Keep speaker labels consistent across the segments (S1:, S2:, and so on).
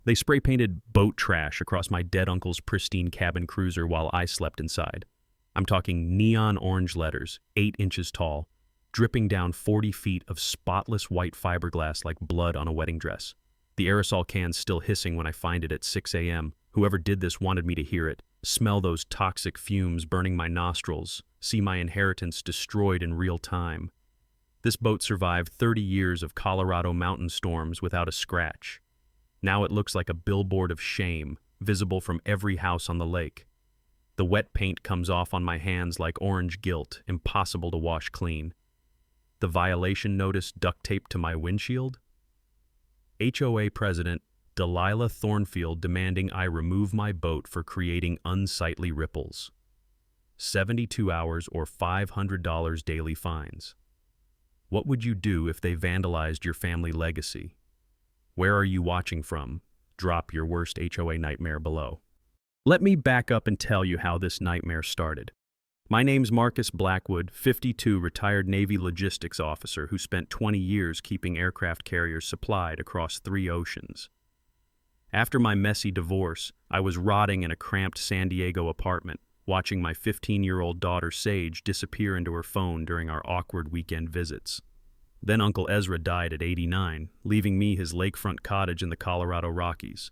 S1: They spray-painted boat trash across my dead uncle's pristine cabin cruiser while I slept inside. I'm talking neon orange letters, 8 inches tall, dripping down 40 feet of spotless white fiberglass like blood on a wedding dress. The aerosol can's still hissing when I find it at 6 a.m. Whoever did this wanted me to hear it, smell those toxic fumes burning my nostrils, see my inheritance destroyed in real time. This boat survived 30 years of Colorado mountain storms without a scratch. Now it looks like a billboard of shame, visible from every house on the lake. The wet paint comes off on my hands like orange guilt, impossible to wash clean. The violation notice duct taped to my windshield? HOA President Delilah Thornfield demanding I remove my boat for creating unsightly ripples. 72 hours or $500 daily fines. What would you do if they vandalized your family legacy? Where are you watching from? Drop your worst HOA nightmare below. Let me back up and tell you how this nightmare started. My name's Marcus Blackwood, 52, retired Navy logistics officer who spent 20 years keeping aircraft carriers supplied across 3 oceans. After my messy divorce, I was rotting in a cramped San Diego apartment, watching my 15-year-old daughter Sage disappear into her phone during our awkward weekend visits. Then Uncle Ezra died at 89, leaving me his lakefront cottage in the Colorado Rockies,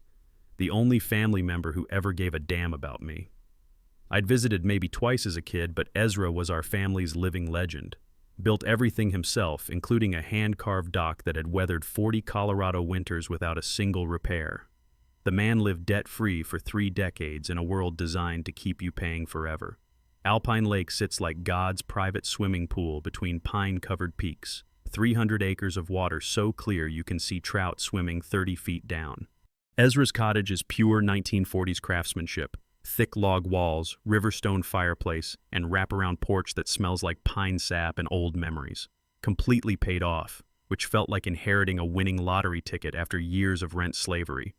S1: the only family member who ever gave a damn about me. I'd visited maybe twice as a kid, but Ezra was our family's living legend. Built everything himself, including a hand-carved dock that had weathered 40 Colorado winters without a single repair. The man lived debt-free for 3 decades in a world designed to keep you paying forever. Alpine Lake sits like God's private swimming pool between pine-covered peaks. 300 acres of water so clear you can see trout swimming 30 feet down. Ezra's cottage is pure 1940s craftsmanship. Thick log walls, riverstone fireplace, and wraparound porch that smells like pine sap and old memories. Completely paid off, which felt like inheriting a winning lottery ticket after years of rent slavery.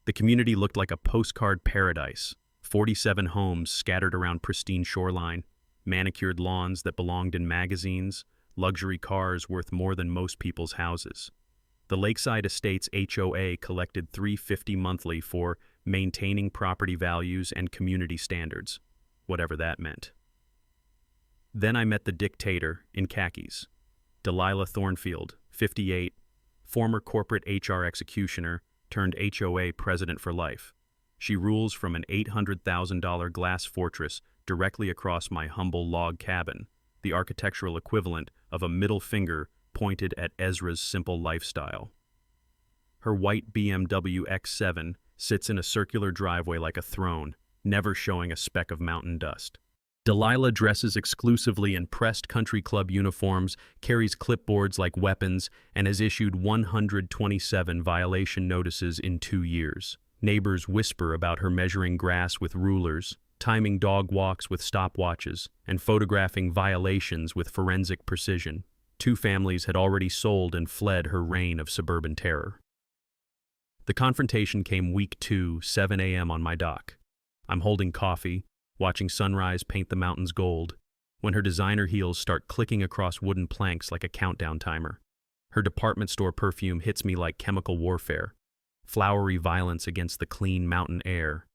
S1: The community looked like a postcard paradise. 47 homes scattered around pristine shoreline, manicured lawns that belonged in magazines, luxury cars worth more than most people's houses. The Lakeside Estates HOA collected $350 monthly for maintaining property values and community standards, whatever that meant. Then I met the dictator in khakis, Delilah Thornfield, 58, former corporate HR executioner turned HOA president for life. She rules from an $800,000 glass fortress directly across my humble log cabin, the architectural equivalent of a middle finger pointed at Ezra's simple lifestyle. Her white BMW X7 sits in a circular driveway like a throne, never showing a speck of mountain dust. Delilah dresses exclusively in pressed country club uniforms, carries clipboards like weapons, and has issued 127 violation notices in 2 years. Neighbors whisper about her measuring grass with rulers, timing dog walks with stopwatches, and photographing violations with forensic precision. 2 families had already sold and fled her reign of suburban terror. The confrontation came week 2, 7 a.m. on my dock. I'm holding coffee, watching sunrise paint the mountains gold, when her designer heels start clicking across wooden planks like a countdown timer. Her department store perfume hits me like chemical warfare, flowery violence against the clean mountain air.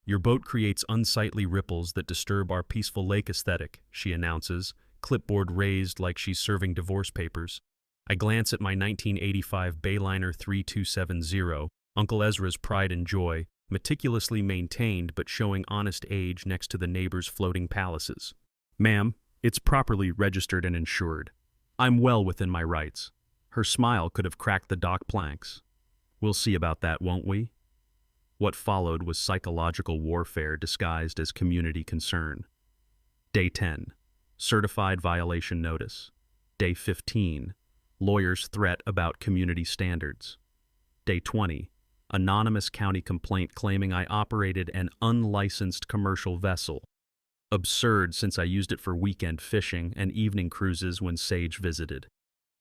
S1: Your boat creates unsightly ripples that disturb our peaceful lake aesthetic, she announces, clipboard raised like she's serving divorce papers. I glance at my 1985 Bayliner 3270, Uncle Ezra's pride and joy, meticulously maintained but showing honest age next to the neighbor's floating palaces. Ma'am, it's properly registered and insured. I'm well within my rights. Her smile could have cracked the dock planks. We'll see about that, won't we? What followed was psychological warfare disguised as community concern. Day 10. Certified violation notice. Day 15. Lawyer's threat about community standards. Day 20. Anonymous county complaint claiming I operated an unlicensed commercial vessel. Absurd since I used it for weekend fishing and evening cruises when Sage visited.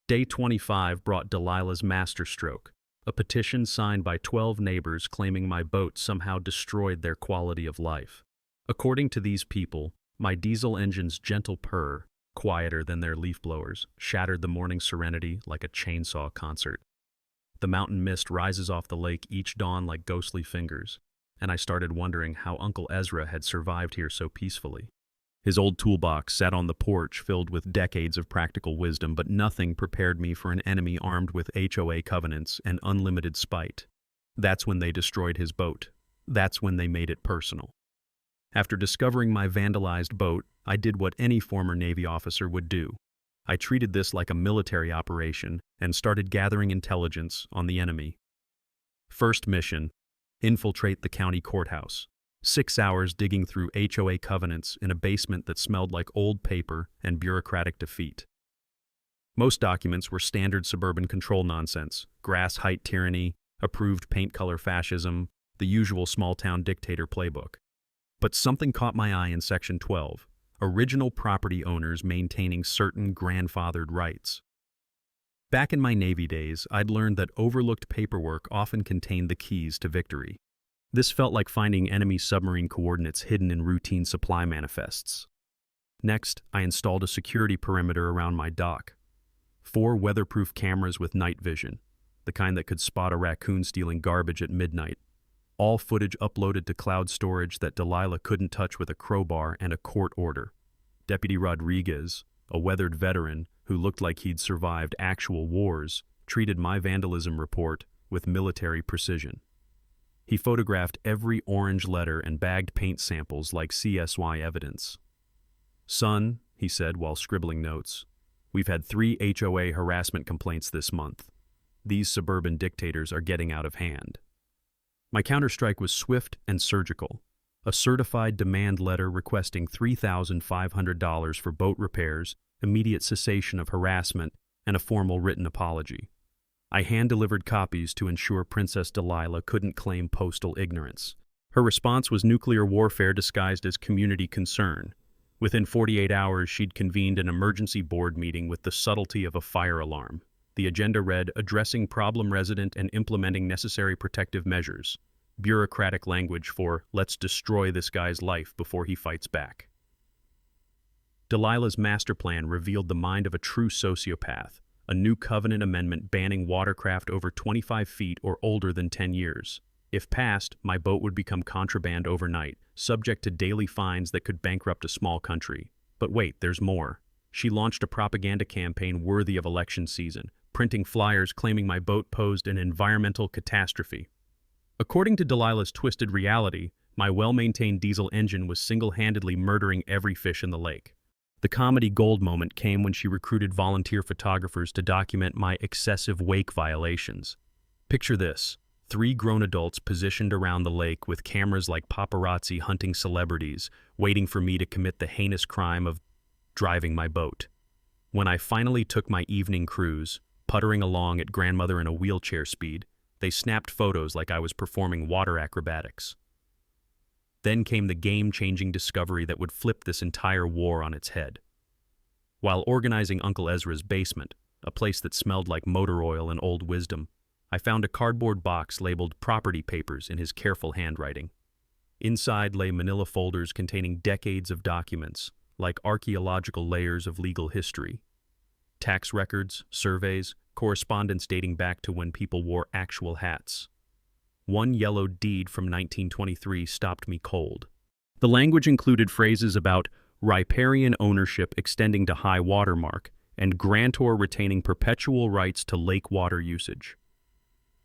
S1: Day 25 brought Delilah's masterstroke, a petition signed by 12 neighbors claiming my boat somehow destroyed their quality of life. According to these people, my diesel engine's gentle purr, quieter than their leaf blowers, shattered the morning serenity like a chainsaw concert. The mountain mist rises off the lake each dawn like ghostly fingers, and I started wondering how Uncle Ezra had survived here so peacefully. His old toolbox sat on the porch filled with decades of practical wisdom, but nothing prepared me for an enemy armed with HOA covenants and unlimited spite. That's when they destroyed his boat. That's when they made it personal. After discovering my vandalized boat, I did what any former Navy officer would do. I treated this like a military operation and started gathering intelligence on the enemy. First mission: infiltrate the county courthouse. 6 hours digging through HOA covenants in a basement that smelled like old paper and bureaucratic defeat. Most documents were standard suburban control nonsense: grass height tyranny, approved paint color fascism, the usual small-town dictator playbook. But something caught my eye in Section 12, original property owners maintaining certain grandfathered rights. Back in my Navy days, I'd learned that overlooked paperwork often contained the keys to victory. This felt like finding enemy submarine coordinates hidden in routine supply manifests. Next, I installed a security perimeter around my dock. 4 weatherproof cameras with night vision, the kind that could spot a raccoon stealing garbage at midnight. All footage uploaded to cloud storage that Delilah couldn't touch with a crowbar and a court order. Deputy Rodriguez, a weathered veteran who looked like he'd survived actual wars, treated my vandalism report with military precision. He photographed every orange letter and bagged paint samples like CSY evidence. "Son," he said while scribbling notes, "we've had 3 HOA harassment complaints this month. These suburban dictators are getting out of hand." My counterstrike was swift and surgical. A certified demand letter requesting $3,500 for boat repairs, immediate cessation of harassment, and a formal written apology. I hand-delivered copies to ensure Princess Delilah couldn't claim postal ignorance. Her response was nuclear warfare disguised as community concern. Within 48 hours, she'd convened an emergency board meeting with the subtlety of a fire alarm. The agenda read, "Addressing problem resident and implementing necessary protective measures." Bureaucratic language for, "Let's destroy this guy's life before he fights back." Delilah's master plan revealed the mind of a true sociopath, a new covenant amendment banning watercraft over 25 feet or older than 10 years. If passed, my boat would become contraband overnight, subject to daily fines that could bankrupt a small country. But wait, there's more. She launched a propaganda campaign worthy of election season, printing flyers claiming my boat posed an environmental catastrophe. According to Delilah's twisted reality, my well-maintained diesel engine was single-handedly murdering every fish in the lake. The comedy gold moment came when she recruited volunteer photographers to document my excessive wake violations. Picture this: 3 grown adults positioned around the lake with cameras like paparazzi hunting celebrities, waiting for me to commit the heinous crime of driving my boat. When I finally took my evening cruise, puttering along at grandmother in a wheelchair speed, they snapped photos like I was performing water acrobatics. Then came the game-changing discovery that would flip this entire war on its head. While organizing Uncle Ezra's basement, a place that smelled like motor oil and old wisdom, I found a cardboard box labeled property papers in his careful handwriting. Inside lay manila folders containing decades of documents, like archaeological layers of legal history. Tax records, surveys, correspondence dating back to when people wore actual hats. One yellowed deed from 1923 stopped me cold. The language included phrases about riparian ownership extending to high water mark and grantor retaining perpetual rights to lake water usage.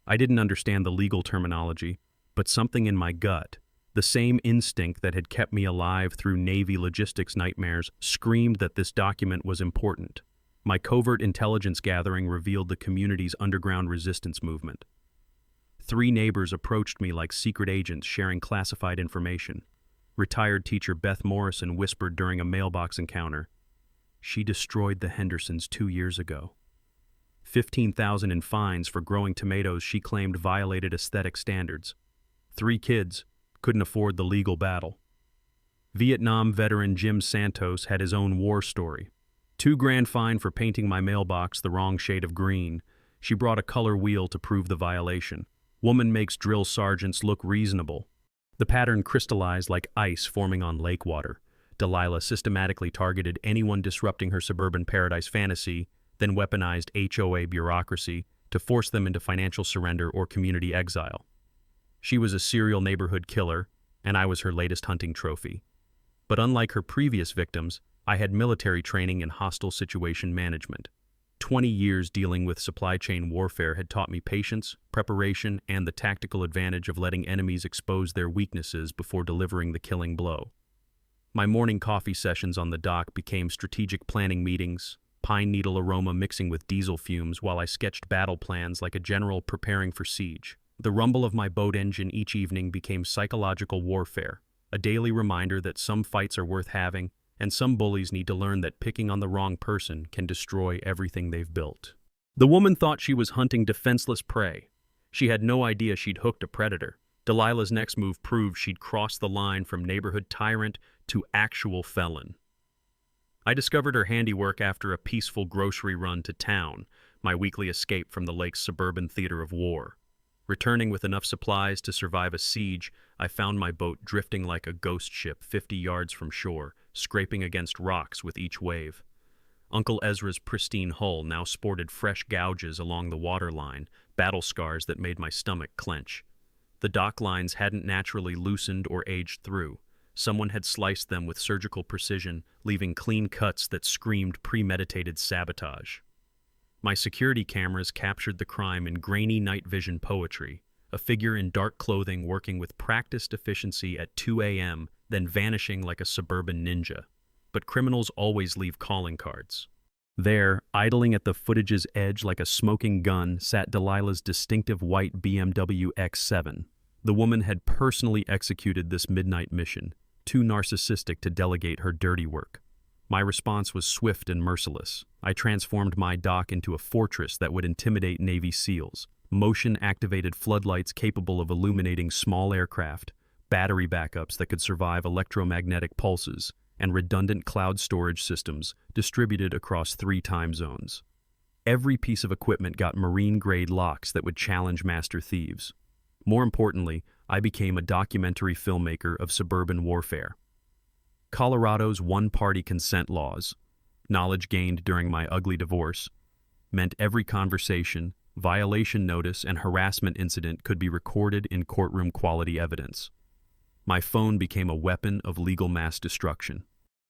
S1: I didn't understand the legal terminology, but something in my gut, the same instinct that had kept me alive through Navy logistics nightmares, screamed that this document was important. My covert intelligence gathering revealed the community's underground resistance movement. 3 neighbors approached me like secret agents sharing classified information. Retired teacher Beth Morrison whispered during a mailbox encounter, "She destroyed the Hendersons 2 years ago." 15,000 in fines for growing tomatoes she claimed violated aesthetic standards. 3 kids couldn't afford the legal battle. Vietnam veteran Jim Santos had his own war story. $2,000 fine for painting my mailbox the wrong shade of green. She brought a color wheel to prove the violation. Woman makes drill sergeants look reasonable. The pattern crystallized like ice forming on lake water. Delilah systematically targeted anyone disrupting her suburban paradise fantasy, then weaponized HOA bureaucracy, to force them into financial surrender or community exile. She was a serial neighborhood killer, and I was her latest hunting trophy. But unlike her previous victims, I had military training in hostile situation management. 20 years dealing with supply chain warfare had taught me patience, preparation, and the tactical advantage of letting enemies expose their weaknesses before delivering the killing blow. My morning coffee sessions on the dock became strategic planning meetings, pine needle aroma mixing with diesel fumes while I sketched battle plans like a general preparing for siege. The rumble of my boat engine each evening became psychological warfare, a daily reminder that some fights are worth having, and some bullies need to learn that picking on the wrong person can destroy everything they've built. The woman thought she was hunting defenseless prey. She had no idea she'd hooked a predator. Delilah's next move proved she'd crossed the line from neighborhood tyrant to actual felon. I discovered her handiwork after a peaceful grocery run to town, my weekly escape from the lake's suburban theater of war. Returning with enough supplies to survive a siege, I found my boat drifting like a ghost ship 50 yards from shore, scraping against rocks with each wave. Uncle Ezra's pristine hull now sported fresh gouges along the waterline, battle scars that made my stomach clench. The dock lines hadn't naturally loosened or aged through. Someone had sliced them with surgical precision, leaving clean cuts that screamed premeditated sabotage. My security cameras captured the crime in grainy night vision poetry, a figure in dark clothing working with practiced efficiency at 2 a.m., then vanishing like a suburban ninja. But criminals always leave calling cards. There, idling at the footage's edge like a smoking gun, sat Delilah's distinctive white BMW X7. The woman had personally executed this midnight mission, too narcissistic to delegate her dirty work. My response was swift and merciless. I transformed my dock into a fortress that would intimidate Navy SEALs, motion-activated floodlights capable of illuminating small aircraft, battery backups that could survive electromagnetic pulses, and redundant cloud storage systems distributed across 3 time zones. Every piece of equipment got marine-grade locks that would challenge master thieves. More importantly, I became a documentary filmmaker of suburban warfare. Colorado's one-party consent laws, knowledge gained during my ugly divorce, meant every conversation, violation notice, and harassment incident could be recorded in courtroom-quality evidence. My phone became a weapon of legal mass destruction.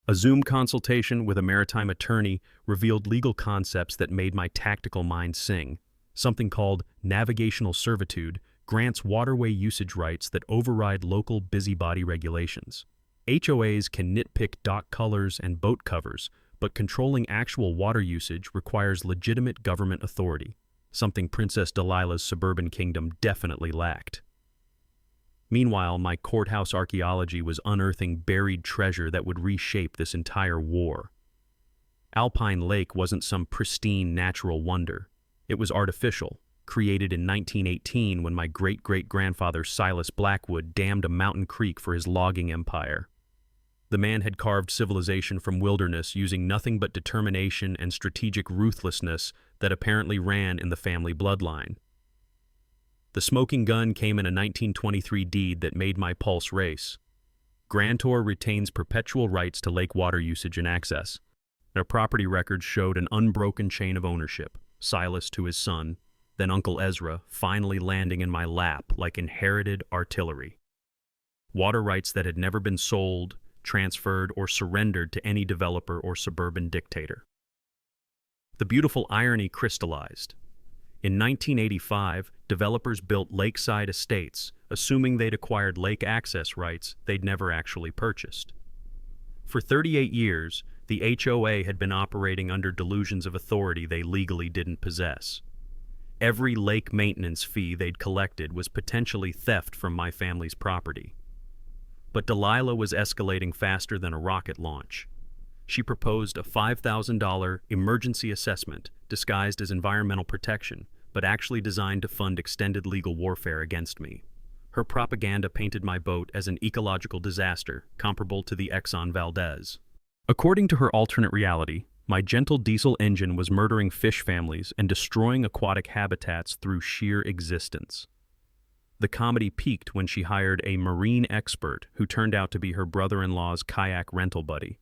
S1: A Zoom consultation with a maritime attorney revealed legal concepts that made my tactical mind sing. Something called navigational servitude grants waterway usage rights that override local busybody regulations. HOAs can nitpick dock colors and boat covers, but controlling actual water usage requires legitimate government authority, something Princess Delilah's suburban kingdom definitely lacked. Meanwhile, my courthouse archaeology was unearthing buried treasure that would reshape this entire war. Alpine Lake wasn't some pristine natural wonder. It was artificial, created in 1918 when my great-great-grandfather Silas Blackwood dammed a mountain creek for his logging empire. The man had carved civilization from wilderness using nothing but determination and strategic ruthlessness that apparently ran in the family bloodline. The smoking gun came in a 1923 deed that made my pulse race. Grantor retains perpetual rights to lake water usage and access. Their property records showed an unbroken chain of ownership, Silas to his son, then Uncle Ezra, finally landing in my lap like inherited artillery. Water rights that had never been sold, transferred, or surrendered to any developer or suburban dictator. The beautiful irony crystallized. In 1985, developers built lakeside estates, assuming they'd acquired lake access rights they'd never actually purchased. For 38 years, the HOA had been operating under delusions of authority they legally didn't possess. Every lake maintenance fee they'd collected was potentially theft from my family's property. But Delilah was escalating faster than a rocket launch. She proposed a $5,000 emergency assessment disguised as environmental protection, but actually designed to fund extended legal warfare against me. Her propaganda painted my boat as an ecological disaster comparable to the Exxon Valdez. According to her alternate reality, my gentle diesel engine was murdering fish families and destroying aquatic habitats through sheer existence. The comedy peaked when she hired a marine expert who turned out to be her brother-in-law's kayak rental buddy.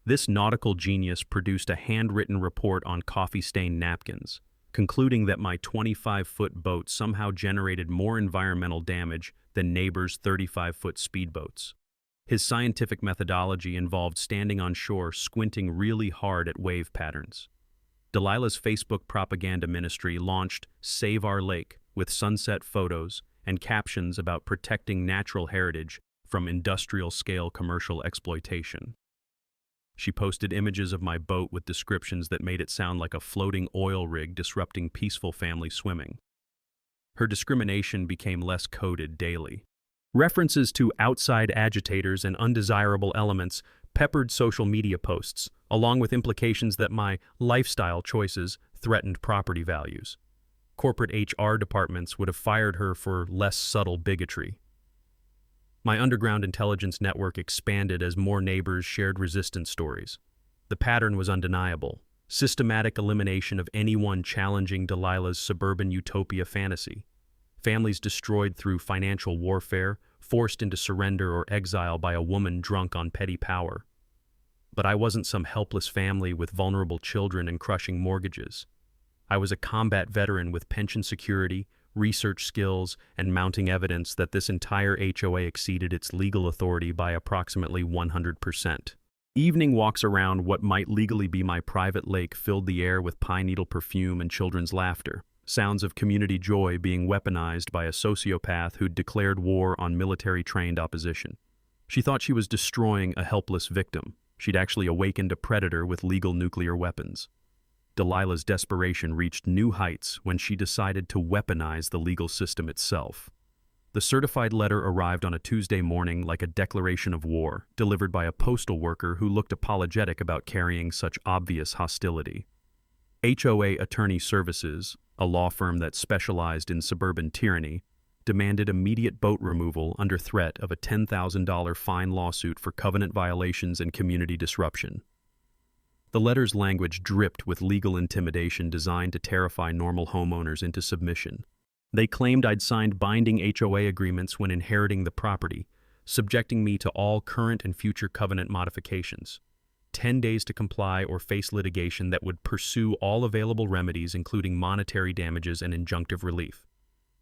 S1: This nautical genius produced a handwritten report on coffee-stained napkins, concluding that my 25-foot boat somehow generated more environmental damage than neighbors' 35-foot speedboats. His scientific methodology involved standing on shore squinting really hard at wave patterns. Delilah's Facebook propaganda ministry launched Save Our Lake with sunset photos and captions about protecting natural heritage from industrial-scale commercial exploitation. She posted images of my boat with descriptions that made it sound like a floating oil rig disrupting peaceful family swimming. Her discrimination became less coded daily. References to outside agitators and undesirable elements peppered social media posts, along with implications that my lifestyle choices threatened property values. Corporate HR departments would have fired her for less subtle bigotry. My underground intelligence network expanded as more neighbors shared resistance stories. The pattern was undeniable: systematic elimination of anyone challenging Delilah's suburban utopia fantasy. Families destroyed through financial warfare, forced into surrender or exile by a woman drunk on petty power. But I wasn't some helpless family with vulnerable children and crushing mortgages. I was a combat veteran with pension security, research skills, and mounting evidence that this entire HOA exceeded its legal authority by approximately 100%. Evening walks around what might legally be my private lake filled the air with pine needle perfume and children's laughter, sounds of community joy being weaponized by a sociopath who'd declared war on military-trained opposition. She thought she was destroying a helpless victim. She'd actually awakened a predator with legal nuclear weapons. Delilah's desperation reached new heights when she decided to weaponize the legal system itself. The certified letter arrived on a Tuesday morning like a declaration of war, delivered by a postal worker who looked apologetic about carrying such obvious hostility. HOA Attorney Services, a law firm that specialized in suburban tyranny, demanded immediate boat removal under threat of a $10,000 fine lawsuit for covenant violations and community disruption. The letter's language dripped with legal intimidation designed to terrify normal homeowners into submission. They claimed I'd signed binding HOA agreements when inheriting the property, subjecting me to all current and future covenant modifications. 10 days to comply or face litigation that would pursue all available remedies, including monetary damages and injunctive relief.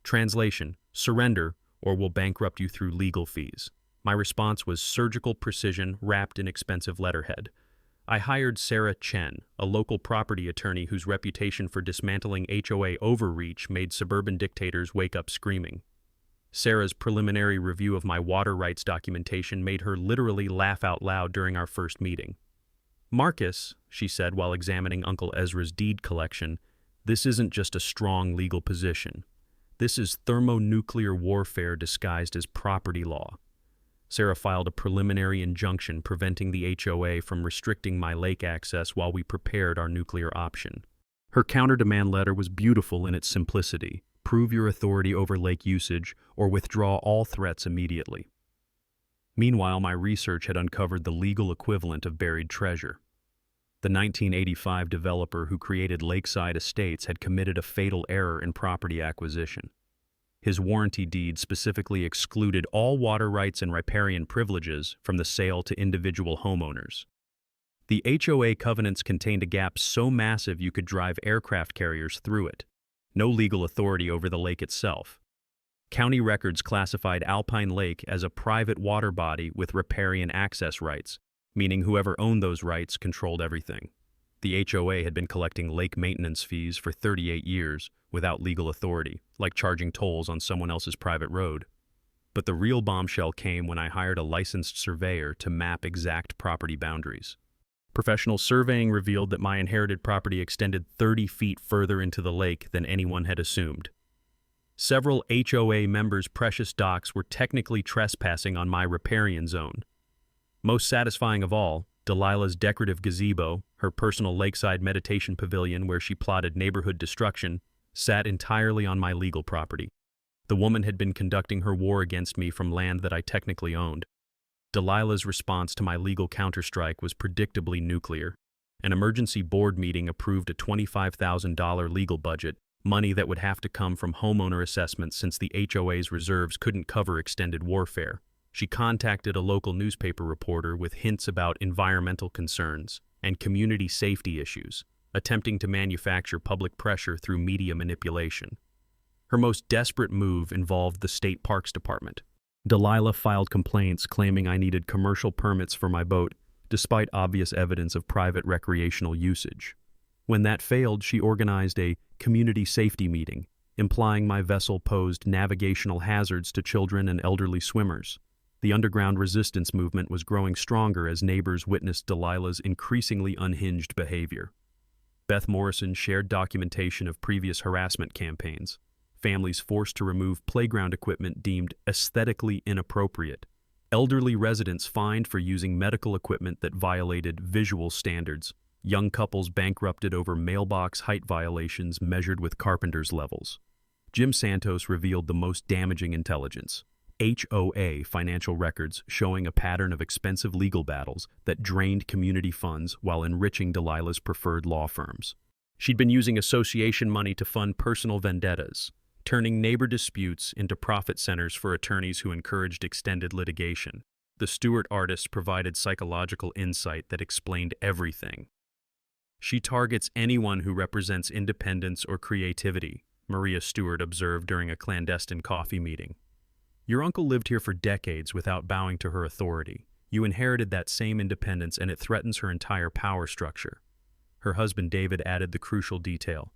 S1: Translation: surrender or we'll bankrupt you through legal fees. My response was surgical precision wrapped in expensive letterhead. I hired Sarah Chen, a local property attorney whose reputation for dismantling HOA overreach made suburban dictators wake up screaming. Sarah's preliminary review of my water rights documentation made her literally laugh out loud during our first meeting. "Marcus," she said while examining Uncle Ezra's deed collection, "this isn't just a strong legal position. This is thermonuclear warfare disguised as property law." Sarah filed a preliminary injunction preventing the HOA from restricting my lake access while we prepared our nuclear option. Her counter-demand letter was beautiful in its simplicity: prove your authority over lake usage or withdraw all threats immediately. Meanwhile, my research had uncovered the legal equivalent of buried treasure. The 1985 developer who created Lakeside Estates had committed a fatal error in property acquisition. His warranty deed specifically excluded all water rights and riparian privileges from the sale to individual homeowners. The HOA covenants contained a gap so massive you could drive aircraft carriers through it. No legal authority over the lake itself. County records classified Alpine Lake as a private water body with riparian access rights, meaning whoever owned those rights controlled everything. The HOA had been collecting lake maintenance fees for 38 years without legal authority, like charging tolls on someone else's private road. But the real bombshell came when I hired a licensed surveyor to map exact property boundaries. Professional surveying revealed that my inherited property extended 30 feet further into the lake than anyone had assumed. Several HOA members' precious docks were technically trespassing on my riparian zone. Most satisfying of all, Delilah's decorative gazebo, her personal lakeside meditation pavilion where she plotted neighborhood destruction, sat entirely on my legal property. The woman had been conducting her war against me from land that I technically owned. Delilah's response to my legal counterstrike was predictably nuclear. An emergency board meeting approved a $25,000 legal budget, money that would have to come from homeowner assessments since the HOA's reserves couldn't cover extended warfare. She contacted a local newspaper reporter with hints about environmental concerns and community safety issues, attempting to manufacture public pressure through media manipulation. Her most desperate move involved the State Parks Department. Delilah filed complaints claiming I needed commercial permits for my boat, despite obvious evidence of private recreational usage. When that failed, she organized a community safety meeting, implying my vessel posed navigational hazards to children and elderly swimmers. The underground resistance movement was growing stronger as neighbors witnessed Delilah's increasingly unhinged behavior. Beth Morrison shared documentation of previous harassment campaigns, families forced to remove playground equipment deemed aesthetically inappropriate, elderly residents fined for using medical equipment that violated visual standards, young couples bankrupted over mailbox height violations measured with carpenter's levels. Jim Santos revealed the most damaging intelligence: HOA financial records showing a pattern of expensive legal battles that drained community funds while enriching Delilah's preferred law firms. She'd been using association money to fund personal vendettas, turning neighbor disputes into profit centers for attorneys who encouraged extended litigation. The Stewart artist provided psychological insight that explained everything. She targets anyone who represents independence or creativity, Maria Stewart observed during a clandestine coffee meeting. Your uncle lived here for decades without bowing to her authority. You inherited that same independence, and it threatens her entire power structure. Her husband David added the crucial detail: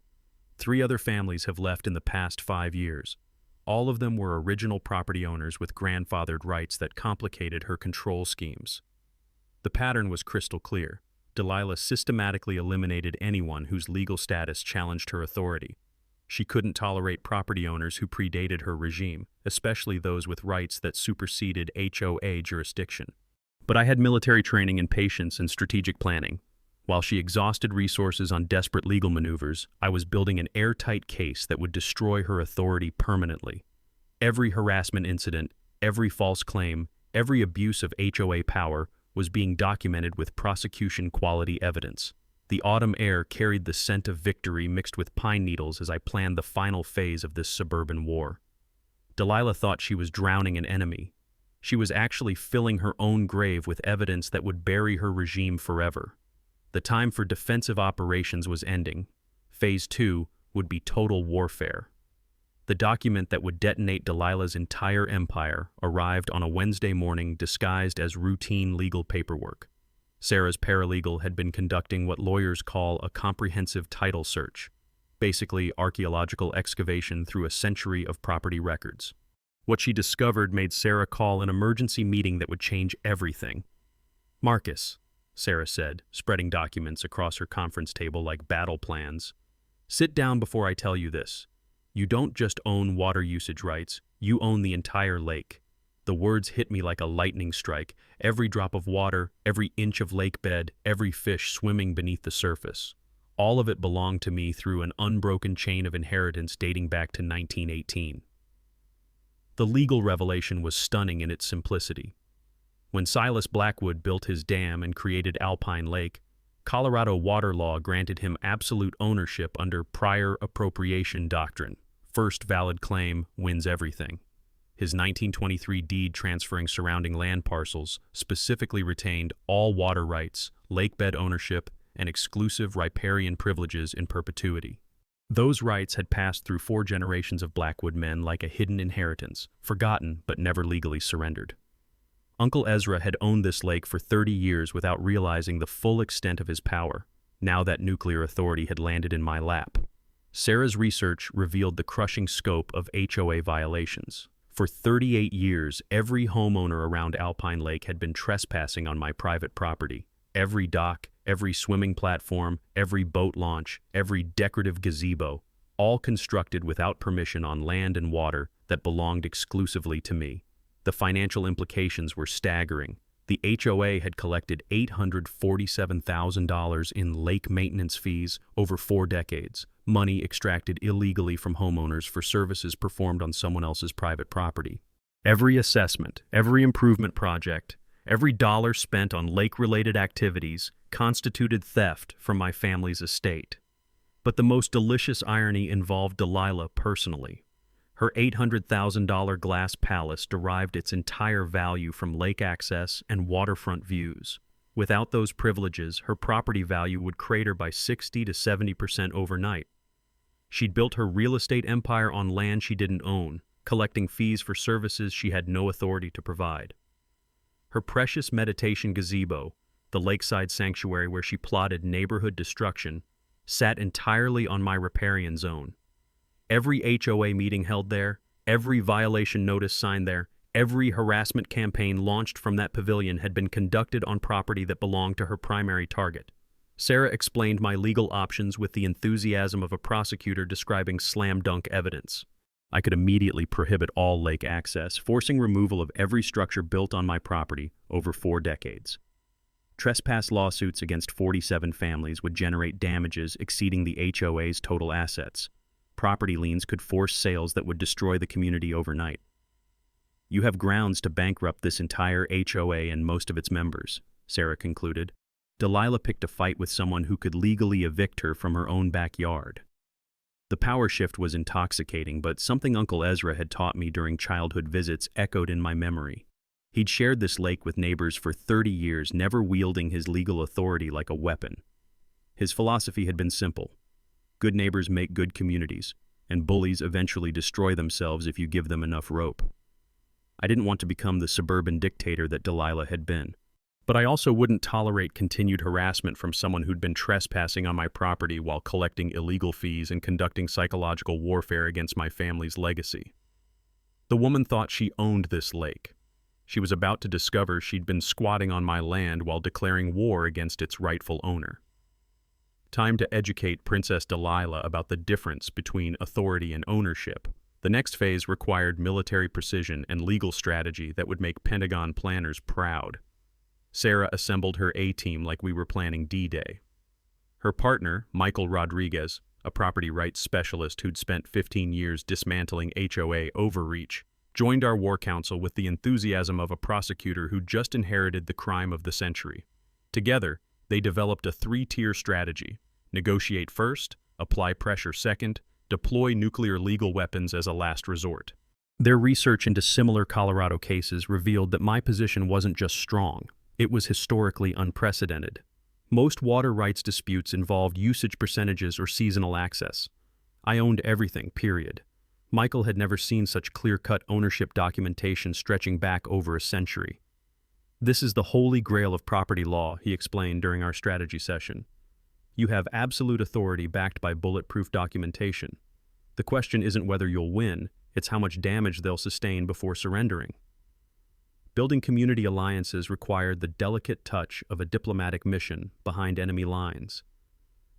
S1: 3 other families have left in the past 5 years. All of them were original property owners with grandfathered rights that complicated her control schemes. The pattern was crystal clear. Delilah systematically eliminated anyone whose legal status challenged her authority. She couldn't tolerate property owners who predated her regime, especially those with rights that superseded HOA jurisdiction. But I had military training in patience and strategic planning. While she exhausted resources on desperate legal maneuvers, I was building an airtight case that would destroy her authority permanently. Every harassment incident, every false claim, every abuse of HOA power was being documented with prosecution-quality evidence. The autumn air carried the scent of victory mixed with pine needles as I planned the final phase of this suburban war. Delilah thought she was drowning an enemy. She was actually filling her own grave with evidence that would bury her regime forever. The time for defensive operations was ending. Phase 2 would be total warfare. The document that would detonate Delilah's entire empire arrived on a Wednesday morning disguised as routine legal paperwork. Sarah's paralegal had been conducting what lawyers call a comprehensive title search, basically archaeological excavation through a century of property records. What she discovered made Sarah call an emergency meeting that would change everything. "Marcus," Sarah said, spreading documents across her conference table like battle plans, "sit down before I tell you this. You don't just own water usage rights, you own the entire lake." The words hit me like a lightning strike. Every drop of water, every inch of lake bed, every fish swimming beneath the surface. All of it belonged to me through an unbroken chain of inheritance dating back to 1918. The legal revelation was stunning in its simplicity. When Silas Blackwood built his dam and created Alpine Lake, Colorado water law granted him absolute ownership under prior appropriation doctrine. First valid claim wins everything. His 1923 deed transferring surrounding land parcels specifically retained all water rights, lakebed ownership, and exclusive riparian privileges in perpetuity. Those rights had passed through 4 generations of Blackwood men like a hidden inheritance, forgotten but never legally surrendered. Uncle Ezra had owned this lake for 30 years without realizing the full extent of his power. Now that nuclear authority had landed in my lap. Sarah's research revealed the crushing scope of HOA violations. For 38 years, every homeowner around Alpine Lake had been trespassing on my private property. Every dock, every swimming platform, every boat launch, every decorative gazebo, all constructed without permission on land and water that belonged exclusively to me. The financial implications were staggering. The HOA had collected $847,000 in lake maintenance fees over 4 decades, money extracted illegally from homeowners for services performed on someone else's private property. Every assessment, every improvement project, every dollar spent on lake-related activities constituted theft from my family's estate. But the most delicious irony involved Delilah personally. Her $800,000 glass palace derived its entire value from lake access and waterfront views. Without those privileges, her property value would crater by 60 to 70% overnight. She'd built her real estate empire on land she didn't own, collecting fees for services she had no authority to provide. Her precious meditation gazebo, the lakeside sanctuary where she plotted neighborhood destruction, sat entirely on my riparian zone. Every HOA meeting held there, every violation notice signed there, every harassment campaign launched from that pavilion had been conducted on property that belonged to her primary target. Sarah explained my legal options with the enthusiasm of a prosecutor describing slam-dunk evidence. I could immediately prohibit all lake access, forcing removal of every structure built on my property over 4 decades. Trespass lawsuits against 47 families would generate damages exceeding the HOA's total assets. Property liens could force sales that would destroy the community overnight. You have grounds to bankrupt this entire HOA and most of its members, Sarah concluded. Delilah picked a fight with someone who could legally evict her from her own backyard. The power shift was intoxicating, but something Uncle Ezra had taught me during childhood visits echoed in my memory. He'd shared this lake with neighbors for 30 years, never wielding his legal authority like a weapon. His philosophy had been simple. Good neighbors make good communities, and bullies eventually destroy themselves if you give them enough rope. I didn't want to become the suburban dictator that Delilah had been. But I also wouldn't tolerate continued harassment from someone who'd been trespassing on my property while collecting illegal fees and conducting psychological warfare against my family's legacy. The woman thought she owned this lake. She was about to discover she'd been squatting on my land while declaring war against its rightful owner. Time to educate Princess Delilah about the difference between authority and ownership. The next phase required military precision and legal strategy that would make Pentagon planners proud. Sarah assembled her A-team like we were planning D-Day. Her partner, Michael Rodriguez, a property rights specialist who'd spent 15 years dismantling HOA overreach, joined our war council with the enthusiasm of a prosecutor who'd just inherited the crime of the century. Together, they developed a 3-tier strategy: negotiate first, apply pressure second, deploy nuclear legal weapons as a last resort. Their research into similar Colorado cases revealed that my position wasn't just strong, it was historically unprecedented. Most water rights disputes involved usage percentages or seasonal access. I owned everything, period. Michael had never seen such clear-cut ownership documentation stretching back over a century. This is the holy grail of property law, he explained during our strategy session. You have absolute authority backed by bulletproof documentation. The question isn't whether you'll win, it's how much damage they'll sustain before surrendering. Building community alliances required the delicate touch of a diplomatic mission behind enemy lines.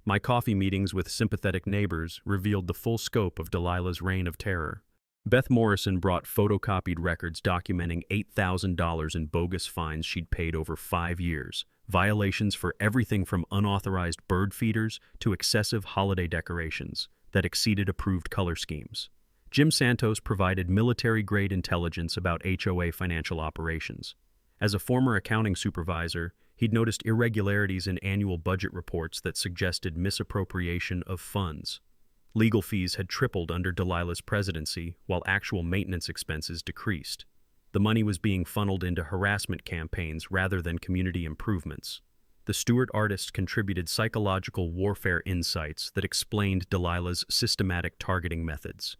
S1: My coffee meetings with sympathetic neighbors revealed the full scope of Delilah's reign of terror. Beth Morrison brought photocopied records documenting $8,000 in bogus fines she'd paid over 5 years, violations for everything from unauthorized bird feeders to excessive holiday decorations that exceeded approved color schemes. Jim Santos provided military-grade intelligence about HOA financial operations. As a former accounting supervisor, he'd noticed irregularities in annual budget reports that suggested misappropriation of funds. Legal fees had tripled under Delilah's presidency, while actual maintenance expenses decreased. The money was being funneled into harassment campaigns rather than community improvements. The Stewart artists contributed psychological warfare insights that explained Delilah's systematic targeting methods.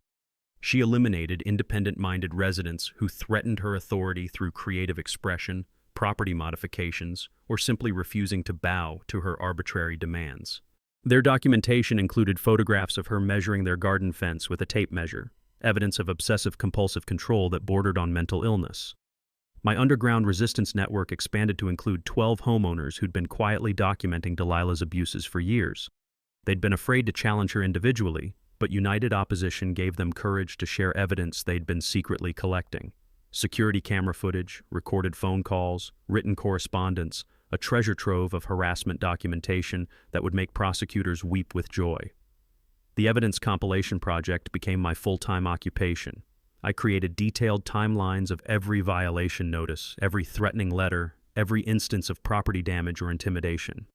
S1: She eliminated independent-minded residents who threatened her authority through creative expression, property modifications, or simply refusing to bow to her arbitrary demands. Their documentation included photographs of her measuring their garden fence with a tape measure, evidence of obsessive-compulsive control that bordered on mental illness. My underground resistance network expanded to include 12 homeowners who'd been quietly documenting Delilah's abuses for years. They'd been afraid to challenge her individually, but united opposition gave them courage to share evidence they'd been secretly collecting. Security camera footage, recorded phone calls, written correspondence, a treasure trove of harassment documentation that would make prosecutors weep with joy. The evidence compilation project became my full-time occupation. I created detailed timelines of every violation notice, every threatening letter, every instance of property damage or intimidation.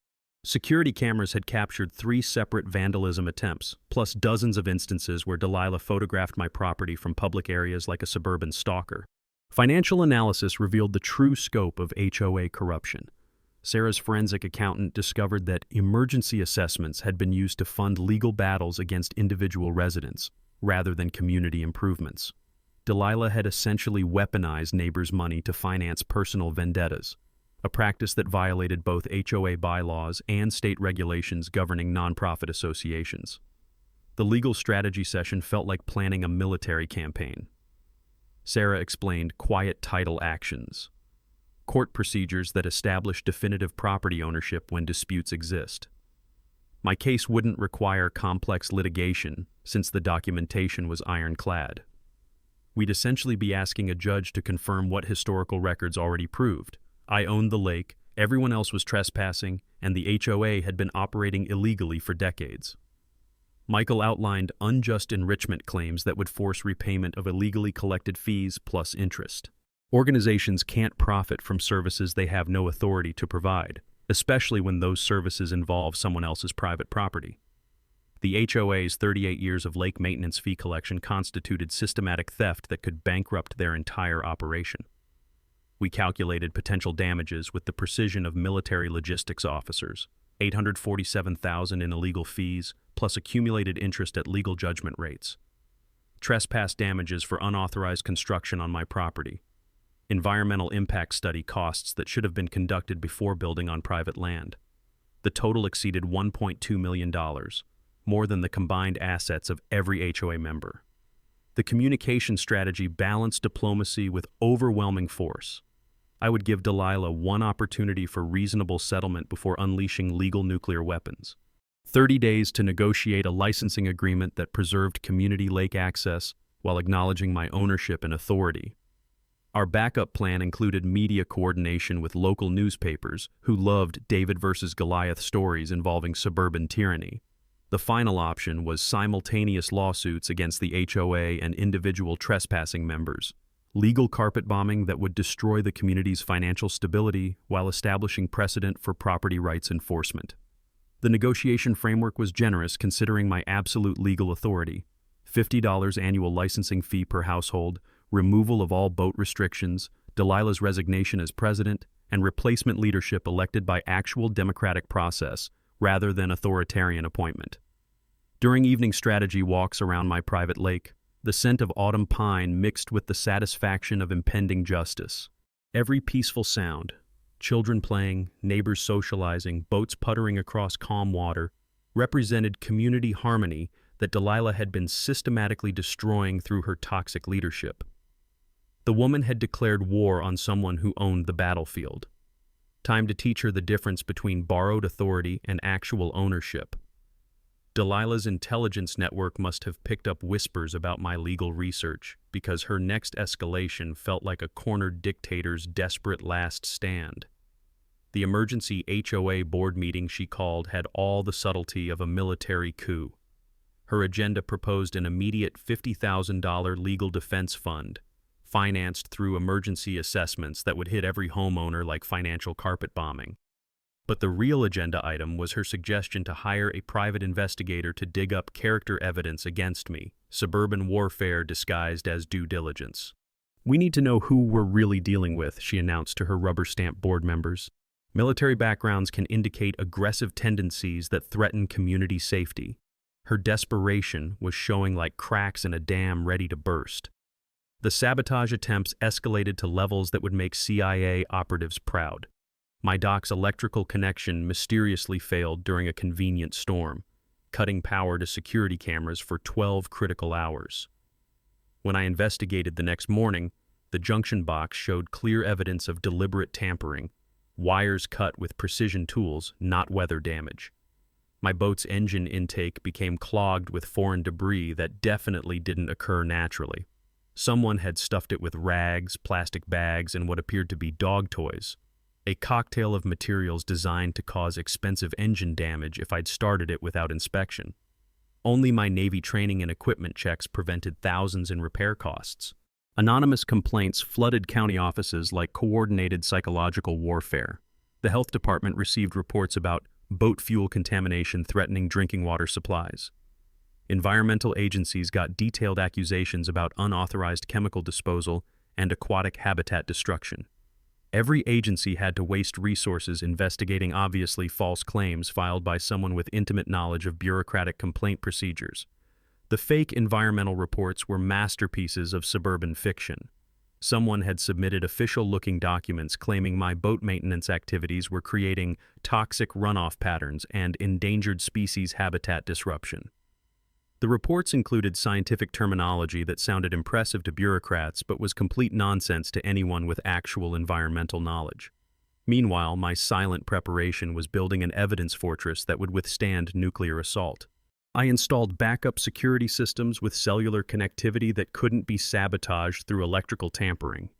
S1: Security cameras had captured 3 separate vandalism attempts, plus dozens of instances where Delilah photographed my property from public areas like a suburban stalker. Financial analysis revealed the true scope of HOA corruption. Sarah's forensic accountant discovered that emergency assessments had been used to fund legal battles against individual residents, rather than community improvements. Delilah had essentially weaponized neighbors' money to finance personal vendettas, a practice that violated both HOA bylaws and state regulations governing nonprofit associations. The legal strategy session felt like planning a military campaign. Sarah explained quiet title actions, court procedures that establish definitive property ownership when disputes exist. My case wouldn't require complex litigation since the documentation was ironclad. We'd essentially be asking a judge to confirm what historical records already proved. I owned the lake, everyone else was trespassing, and the HOA had been operating illegally for decades. Michael outlined unjust enrichment claims that would force repayment of illegally collected fees plus interest. Organizations can't profit from services they have no authority to provide, especially when those services involve someone else's private property. The HOA's 38 years of lake maintenance fee collection constituted systematic theft that could bankrupt their entire operation. We calculated potential damages with the precision of military logistics officers, $847,000 in illegal fees, plus accumulated interest at legal judgment rates. Trespass damages for unauthorized construction on my property. Environmental impact study costs that should have been conducted before building on private land. The total exceeded $1.2 million, more than the combined assets of every HOA member. The communication strategy balanced diplomacy with overwhelming force. I would give Delilah one opportunity for reasonable settlement before unleashing legal nuclear weapons. 30 days to negotiate a licensing agreement that preserved community lake access while acknowledging my ownership and authority. Our backup plan included media coordination with local newspapers who loved David versus Goliath stories involving suburban tyranny. The final option was simultaneous lawsuits against the HOA and individual trespassing members, legal carpet bombing that would destroy the community's financial stability while establishing precedent for property rights enforcement. The negotiation framework was generous considering my absolute legal authority: $50 annual licensing fee per household, removal of all boat restrictions, Delilah's resignation as president, and replacement leadership elected by actual democratic process rather than authoritarian appointment. During evening strategy walks around my private lake, the scent of autumn pine mixed with the satisfaction of impending justice. Every peaceful sound, children playing, neighbors socializing, boats puttering across calm water, represented community harmony that Delilah had been systematically destroying through her toxic leadership. The woman had declared war on someone who owned the battlefield. Time to teach her the difference between borrowed authority and actual ownership. Delilah's intelligence network must have picked up whispers about my legal research because her next escalation felt like a cornered dictator's desperate last stand. The emergency HOA board meeting she called had all the subtlety of a military coup. Her agenda proposed an immediate $50,000 legal defense fund, financed through emergency assessments that would hit every homeowner like financial carpet bombing. But the real agenda item was her suggestion to hire a private investigator to dig up character evidence against me, suburban warfare disguised as due diligence. "We need to know who we're really dealing with," she announced to her rubber-stamp board members. "Military backgrounds can indicate aggressive tendencies that threaten community safety." Her desperation was showing like cracks in a dam ready to burst. The sabotage attempts escalated to levels that would make CIA operatives proud. My dock's electrical connection mysteriously failed during a convenient storm, cutting power to security cameras for 12 critical hours. When I investigated the next morning, the junction box showed clear evidence of deliberate tampering, wires cut with precision tools, not weather damage. My boat's engine intake became clogged with foreign debris that definitely didn't occur naturally. Someone had stuffed it with rags, plastic bags, and what appeared to be dog toys. A cocktail of materials designed to cause expensive engine damage if I'd started it without inspection. Only my Navy training and equipment checks prevented thousands in repair costs. Anonymous complaints flooded county offices like coordinated psychological warfare. The health department received reports about boat fuel contamination threatening drinking water supplies. Environmental agencies got detailed accusations about unauthorized chemical disposal and aquatic habitat destruction. Every agency had to waste resources investigating obviously false claims filed by someone with intimate knowledge of bureaucratic complaint procedures. The fake environmental reports were masterpieces of suburban fiction. Someone had submitted official-looking documents claiming my boat maintenance activities were creating toxic runoff patterns and endangered species habitat disruption. The reports included scientific terminology that sounded impressive to bureaucrats but was complete nonsense to anyone with actual environmental knowledge. Meanwhile, my silent preparation was building an evidence fortress that would withstand nuclear assault. I installed backup security systems with cellular connectivity that couldn't be sabotaged through electrical tampering.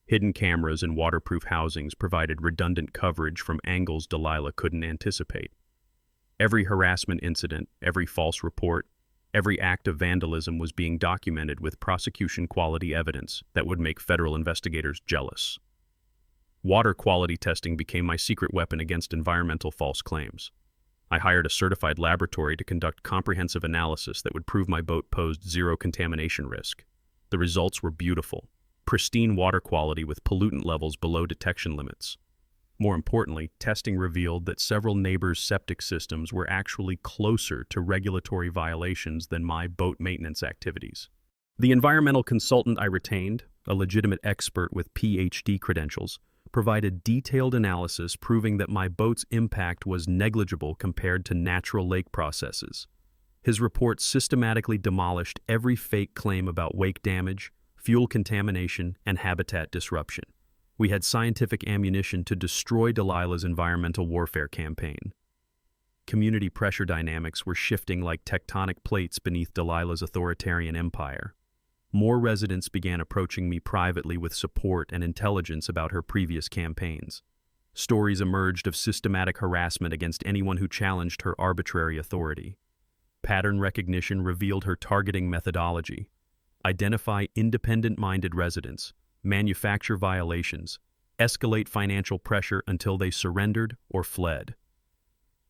S1: Hidden cameras and waterproof housings provided redundant coverage from angles Delilah couldn't anticipate. Every harassment incident, every false report, every act of vandalism was being documented with prosecution-quality evidence that would make federal investigators jealous. Water quality testing became my secret weapon against environmental false claims. I hired a certified laboratory to conduct comprehensive analysis that would prove my boat posed zero contamination risk. The results were beautiful. Pristine water quality with pollutant levels below detection limits. More importantly, testing revealed that several neighbors' septic systems were actually closer to regulatory violations than my boat maintenance activities. The environmental consultant I retained, a legitimate expert with PhD credentials, provided detailed analysis proving that my boat's impact was negligible compared to natural lake processes. His report systematically demolished every fake claim about wake damage, fuel contamination, and habitat disruption. We had scientific ammunition to destroy Delilah's environmental warfare campaign. Community pressure dynamics were shifting like tectonic plates beneath Delilah's authoritarian empire. More residents began approaching me privately with support and intelligence about her previous campaigns. Stories emerged of systematic harassment against anyone who challenged her arbitrary authority. Pattern recognition revealed her targeting methodology. Identify independent-minded residents, manufacture violations, escalate financial pressure until they surrendered or fled.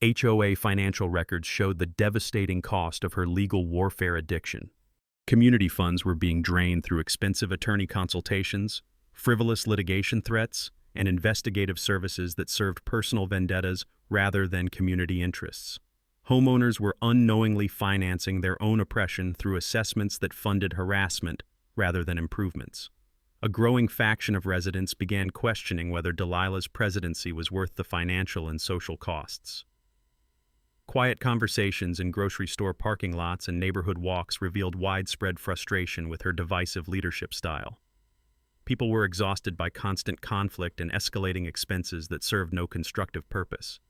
S1: HOA financial records showed the devastating cost of her legal warfare addiction. Community funds were being drained through expensive attorney consultations, frivolous litigation threats, and investigative services that served personal vendettas rather than community interests. Homeowners were unknowingly financing their own oppression through assessments that funded harassment rather than improvements. A growing faction of residents began questioning whether Delilah's presidency was worth the financial and social costs. Quiet conversations in grocery store parking lots and neighborhood walks revealed widespread frustration with her divisive leadership style. People were exhausted by constant conflict and escalating expenses that served no constructive purpose.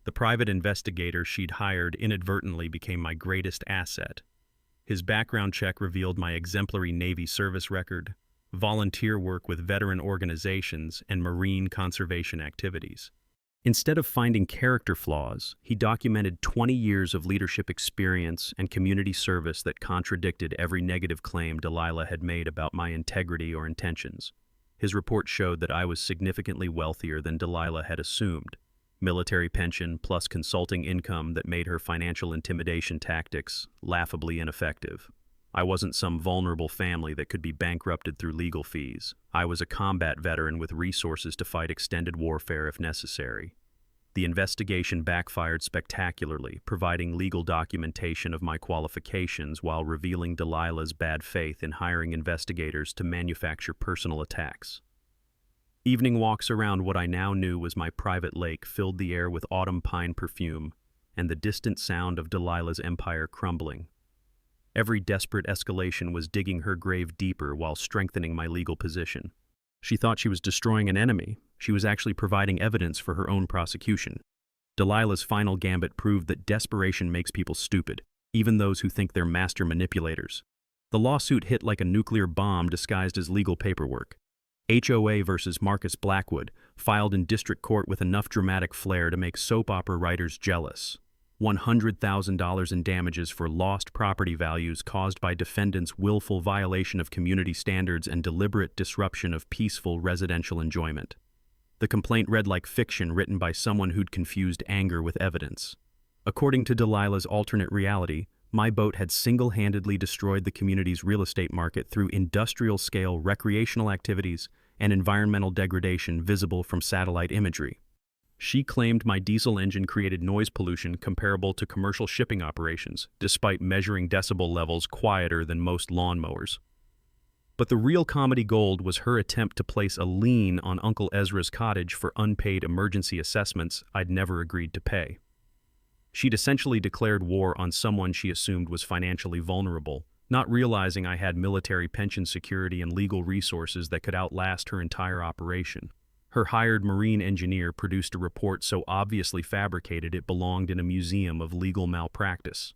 S1: The private investigator she'd hired inadvertently became my greatest asset. His background check revealed my exemplary Navy service record, volunteer work with veteran organizations, and marine conservation activities. Instead of finding character flaws, he documented 20 years of leadership experience and community service that contradicted every negative claim Delilah had made about my integrity or intentions. His report showed that I was significantly wealthier than Delilah had assumed. Military pension plus consulting income that made her financial intimidation tactics laughably ineffective. I wasn't some vulnerable family that could be bankrupted through legal fees. I was a combat veteran with resources to fight extended warfare if necessary. The investigation backfired spectacularly, providing legal documentation of my qualifications while revealing Delilah's bad faith in hiring investigators to manufacture personal attacks. Evening walks around what I now knew was my private lake filled the air with autumn pine perfume and the distant sound of Delilah's empire crumbling. Every desperate escalation was digging her grave deeper while strengthening my legal position. She thought she was destroying an enemy. She was actually providing evidence for her own prosecution. Delilah's final gambit proved that desperation makes people stupid, even those who think they're master manipulators. The lawsuit hit like a nuclear bomb disguised as legal paperwork. HOA versus Marcus Blackwood, filed in district court with enough dramatic flair to make soap opera writers jealous. $100,000 in damages for lost property values caused by defendants' willful violation of community standards and deliberate disruption of peaceful residential enjoyment. The complaint read like fiction written by someone who'd confused anger with evidence. According to Delilah's alternate reality, my boat had single-handedly destroyed the community's real estate market through industrial-scale recreational activities and environmental degradation visible from satellite imagery. She claimed my diesel engine created noise pollution comparable to commercial shipping operations, despite measuring decibel levels quieter than most lawnmowers. But the real comedy gold was her attempt to place a lien on Uncle Ezra's cottage for unpaid emergency assessments I'd never agreed to pay. She'd essentially declared war on someone she assumed was financially vulnerable, not realizing I had military pension security and legal resources that could outlast her entire operation. Her hired marine engineer produced a report so obviously fabricated it belonged in a museum of legal malpractice.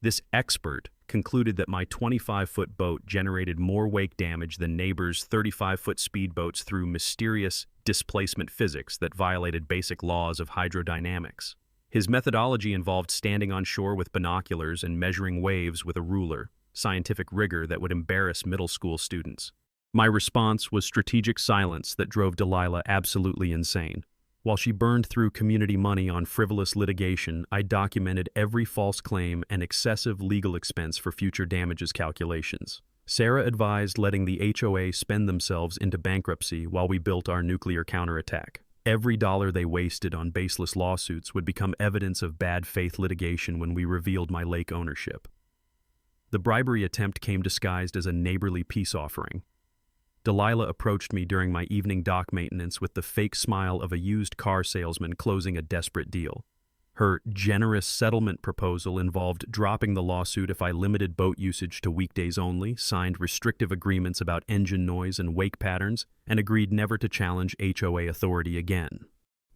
S1: This expert concluded that my 25-foot boat generated more wake damage than neighbors' 35-foot speedboats through mysterious displacement physics that violated basic laws of hydrodynamics. His methodology involved standing on shore with binoculars and measuring waves with a ruler, scientific rigor that would embarrass middle school students. My response was strategic silence that drove Delilah absolutely insane. While she burned through community money on frivolous litigation, I documented every false claim and excessive legal expense for future damages calculations. Sarah advised letting the HOA spend themselves into bankruptcy while we built our nuclear counterattack. Every dollar they wasted on baseless lawsuits would become evidence of bad faith litigation when we revealed my lake ownership. The bribery attempt came disguised as a neighborly peace offering. Delilah approached me during my evening dock maintenance with the fake smile of a used car salesman closing a desperate deal. Her generous settlement proposal involved dropping the lawsuit if I limited boat usage to weekdays only, signed restrictive agreements about engine noise and wake patterns, and agreed never to challenge HOA authority again.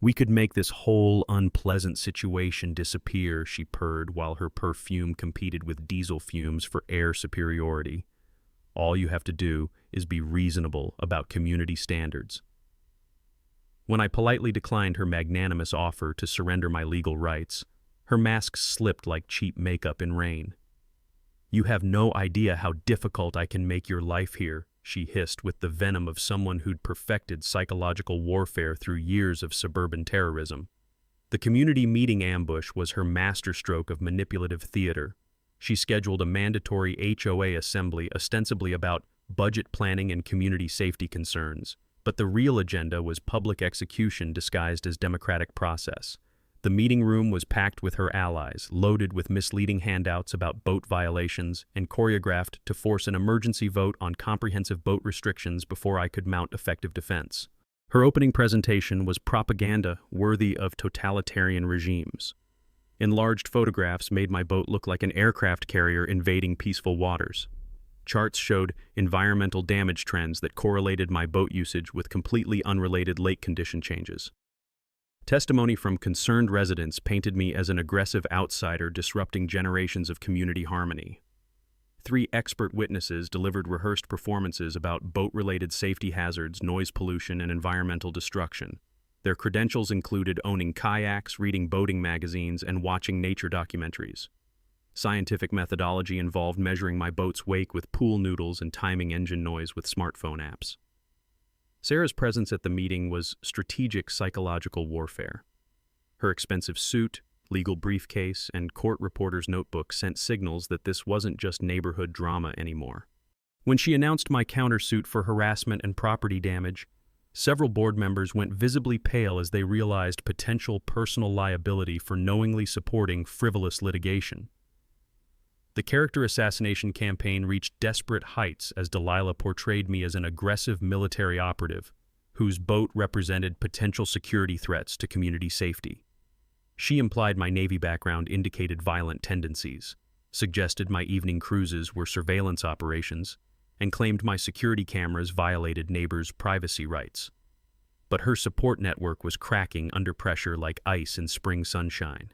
S1: "We could make this whole unpleasant situation disappear," she purred while her perfume competed with diesel fumes for air superiority. "All you have to do is be reasonable about community standards." When I politely declined her magnanimous offer to surrender my legal rights, her mask slipped like cheap makeup in rain. "You have no idea how difficult I can make your life here," she hissed with the venom of someone who'd perfected psychological warfare through years of suburban terrorism. The community meeting ambush was her masterstroke of manipulative theater. She scheduled a mandatory HOA assembly ostensibly about budget planning and community safety concerns, but the real agenda was public execution disguised as democratic process. The meeting room was packed with her allies, loaded with misleading handouts about boat violations, and choreographed to force an emergency vote on comprehensive boat restrictions before I could mount effective defense. Her opening presentation was propaganda worthy of totalitarian regimes. Enlarged photographs made my boat look like an aircraft carrier invading peaceful waters. Charts showed environmental damage trends that correlated my boat usage with completely unrelated lake condition changes. Testimony from concerned residents painted me as an aggressive outsider disrupting generations of community harmony. 3 expert witnesses delivered rehearsed performances about boat-related safety hazards, noise pollution, and environmental destruction. Their credentials included owning kayaks, reading boating magazines, and watching nature documentaries. Scientific methodology involved measuring my boat's wake with pool noodles and timing engine noise with smartphone apps. Sarah's presence at the meeting was strategic psychological warfare. Her expensive suit, legal briefcase, and court reporter's notebook sent signals that this wasn't just neighborhood drama anymore. When she announced my countersuit for harassment and property damage, several board members went visibly pale as they realized potential personal liability for knowingly supporting frivolous litigation. The character assassination campaign reached desperate heights as Delilah portrayed me as an aggressive military operative whose boat represented potential security threats to community safety. She implied my Navy background indicated violent tendencies, suggested my evening cruises were surveillance operations, and claimed my security cameras violated neighbors' privacy rights. But her support network was cracking under pressure like ice in spring sunshine.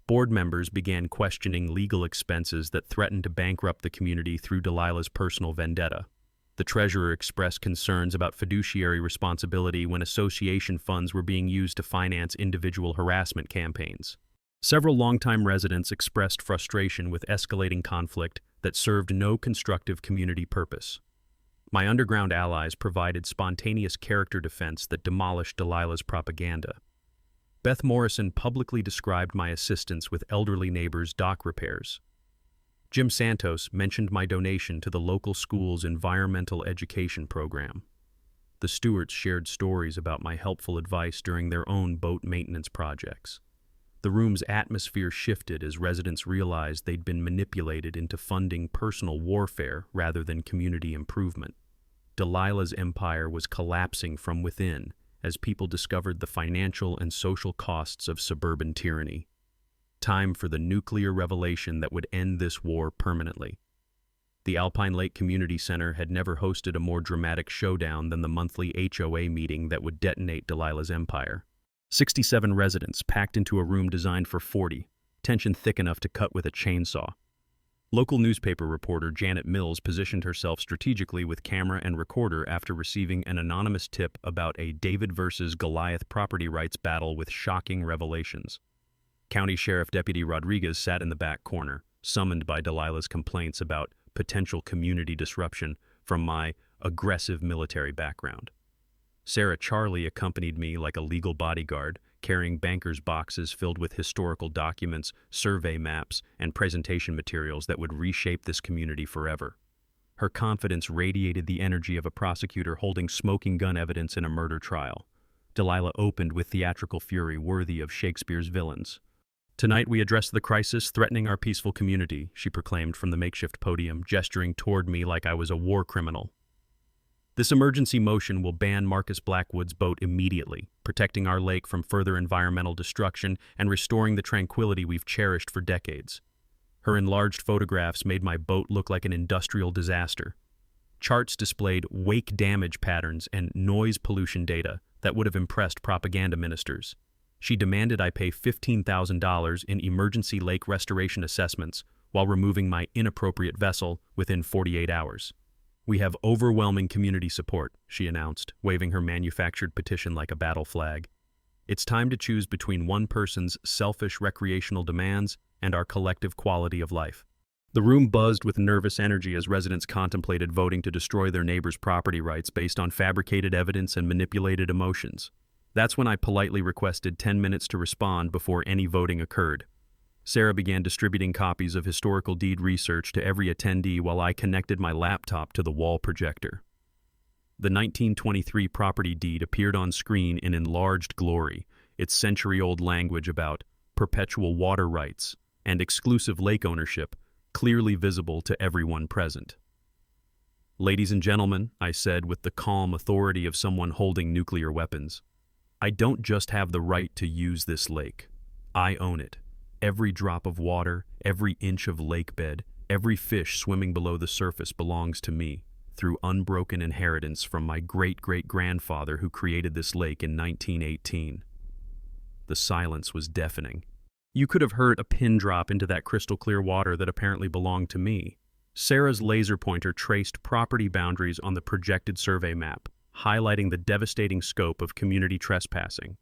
S1: Board members began questioning legal expenses that threatened to bankrupt the community through Delilah's personal vendetta. The treasurer expressed concerns about fiduciary responsibility when association funds were being used to finance individual harassment campaigns. Several longtime residents expressed frustration with escalating conflict that served no constructive community purpose. My underground allies provided spontaneous character defense that demolished Delilah's propaganda. Beth Morrison publicly described my assistance with elderly neighbors' dock repairs. Jim Santos mentioned my donation to the local school's environmental education program. The stewards shared stories about my helpful advice during their own boat maintenance projects. The room's atmosphere shifted as residents realized they'd been manipulated into funding personal warfare rather than community improvement. Delilah's empire was collapsing from within as people discovered the financial and social costs of suburban tyranny. Time for the nuclear revelation that would end this war permanently. The Alpine Lake Community Center had never hosted a more dramatic showdown than the monthly HOA meeting that would detonate Delilah's empire. 67 residents packed into a room designed for 40, tension thick enough to cut with a chainsaw. Local newspaper reporter Janet Mills positioned herself strategically with camera and recorder after receiving an anonymous tip about a David versus Goliath property rights battle with shocking revelations. County Sheriff Deputy Rodriguez sat in the back corner, summoned by Delilah's complaints about potential community disruption from my aggressive military background. Sarah Charlie accompanied me like a legal bodyguard, carrying bankers' boxes filled with historical documents, survey maps, and presentation materials that would reshape this community forever. Her confidence radiated the energy of a prosecutor holding smoking gun evidence in a murder trial. Delilah opened with theatrical fury worthy of Shakespeare's villains. "Tonight we address the crisis threatening our peaceful community," she proclaimed from the makeshift podium, gesturing toward me like I was a war criminal. "This emergency motion will ban Marcus Blackwood's boat immediately, protecting our lake from further environmental destruction and restoring the tranquility we've cherished for decades." Her enlarged photographs made my boat look like an industrial disaster. Charts displayed wake damage patterns and noise pollution data that would have impressed propaganda ministers. She demanded I pay $15,000 in emergency lake restoration assessments while removing my inappropriate vessel within 48 hours. "We have overwhelming community support," she announced, waving her manufactured petition like a battle flag. "It's time to choose between one person's selfish recreational demands and our collective quality of life." The room buzzed with nervous energy as residents contemplated voting to destroy their neighbors' property rights based on fabricated evidence and manipulated emotions. That's when I politely requested 10 minutes to respond before any voting occurred. Sarah began distributing copies of historical deed research to every attendee while I connected my laptop to the wall projector. The 1923 property deed appeared on screen in enlarged glory, its century-old language about perpetual water rights and exclusive lake ownership clearly visible to everyone present. "Ladies and gentlemen," I said with the calm authority of someone holding nuclear weapons, "I don't just have the right to use this lake. I own it. Every drop of water, every inch of lake bed, every fish swimming below the surface belongs to me, through unbroken inheritance from my great-great-grandfather who created this lake in 1918. The silence was deafening. You could have heard a pin drop into that crystal-clear water that apparently belonged to me. Sarah's laser pointer traced property boundaries on the projected survey map, highlighting the devastating scope of community trespassing.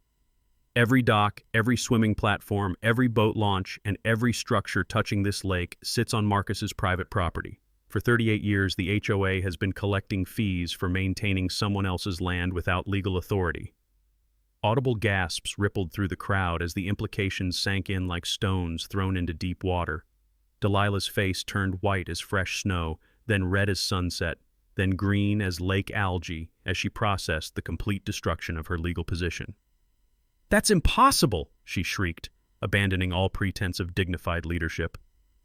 S1: Every dock, every swimming platform, every boat launch, and every structure touching this lake sits on Marcus's private property. For 38 years, the HOA has been collecting fees for maintaining someone else's land without legal authority. Audible gasps rippled through the crowd as the implications sank in like stones thrown into deep water. Delilah's face turned white as fresh snow, then red as sunset, then green as lake algae as she processed the complete destruction of her legal position. "That's impossible!" she shrieked, abandoning all pretense of dignified leadership.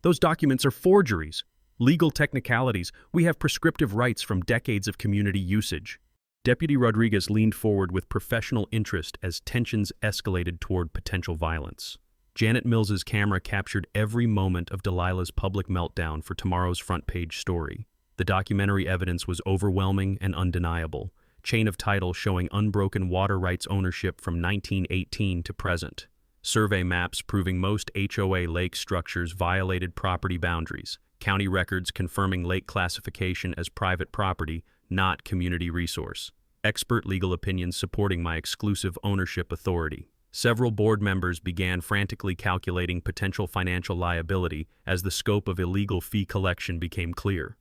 S1: "Those documents are forgeries. Legal technicalities. We have prescriptive rights from decades of community usage." Deputy Rodriguez leaned forward with professional interest as tensions escalated toward potential violence. Janet Mills's camera captured every moment of Delilah's public meltdown for tomorrow's front-page story. The documentary evidence was overwhelming and undeniable. Chain of title showing unbroken water rights ownership from 1918 to present. Survey maps proving most HOA lake structures violated property boundaries. County records confirming lake classification as private property, not community resource. Expert legal opinions supporting my exclusive ownership authority. Several board members began frantically calculating potential financial liability as the scope of illegal fee collection became clear.